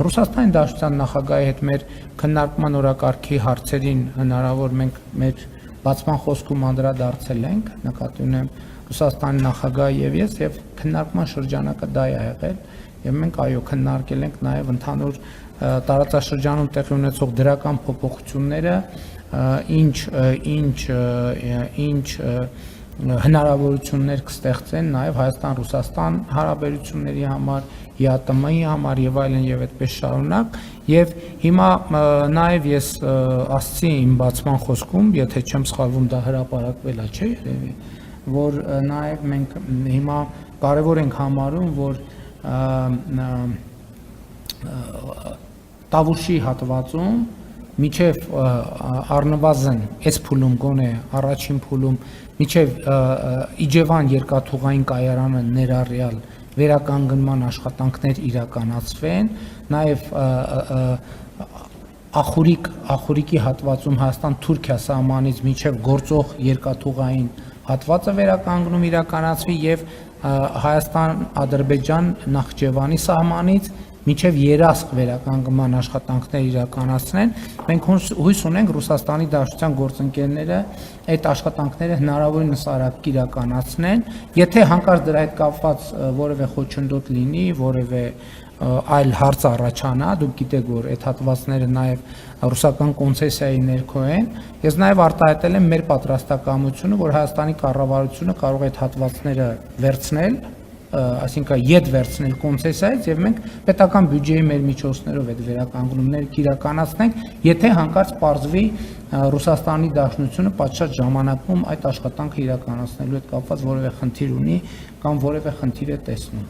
Ռուսաստանի Դաշնության նախագահի հետ մեր քննարկման օրակարգի հարցերին հնարավոր մենք մեր բացման խոսքում անդրադարձել ենք, նկատի ունեմ Ռուսաստանի նախագահը եւ ես, եւ քննարկման շրջանակը դա է եղել, եւ մենք այո քննարկել ենք նաեւ ընդհանուր տարածաշրջանում տեղի ունեցող դրական փոփոխությունները, ինչ հնարավորություններ կստեղծեն նաև Հայաստան-Ռուսաստան հարաբերությունների համար, ԵԱՏՄ-ի համար եւ այլն եւ այդպես շարունակ, եւ հիմա նաև ես ասացի իմ բացման խոսքում, եթե չեմ սխալվում, դա հրապարակվել է, չէ՞ երևի, որ նաև մենք հիմա կարևոր ենք համարում, որ Տավուշի հատվածում միջև առնվազն այս փուլում գոնե առաջին փուլում միջև Իջևան երկաթուղային կայարանը ներառյալ վերականգնման աշխատանքներ իրականացվեն, նաև Ախուրիկի հատվածում Հայաստան-Թուրքիա սահմանից միջև գործող երկաթուղային հատվածը վերականգնում իրականացվի եւ Հայաստան-Ադրբեջան-Նախճեվանի սահմանից միջև երասխ վերականգնման աշխատանքներ իրականացնեն, մենք հույս ունենք Ռուսաստանի Դաշնության գործընկերները այդ աշխատանքները հնարավորինս արագ իրականացնեն, եթե հանկարծ դրա հետ կապված որևէ խոչընդոտ լինի, որևէ այլ հարց առաջանա, դուք գիտեք, որ այդ հատվածները նաև ռուսական կոնցեսիայի ներքո են, ես նաև արտահայտել եմ մեր պատրաստակամությունը, որ Հայաստանի կառավարությունը կարող է այդ հատվածները վերցնել, այսինքն ետ վերցնել կոնցեսիայից եւ մենք պետական բյուջեի մեր միջոցներով այդ վերականգնումները կիրականացնենք, եթե հանկարծ պարզվի Ռուսաստանի Դաշնությունը պատշաճ ժամանակում այդ աշխատանքը իրականացնելու հետ կապված որևէ խնդիր ունի կամ որևէ խնդիր է տեսնում։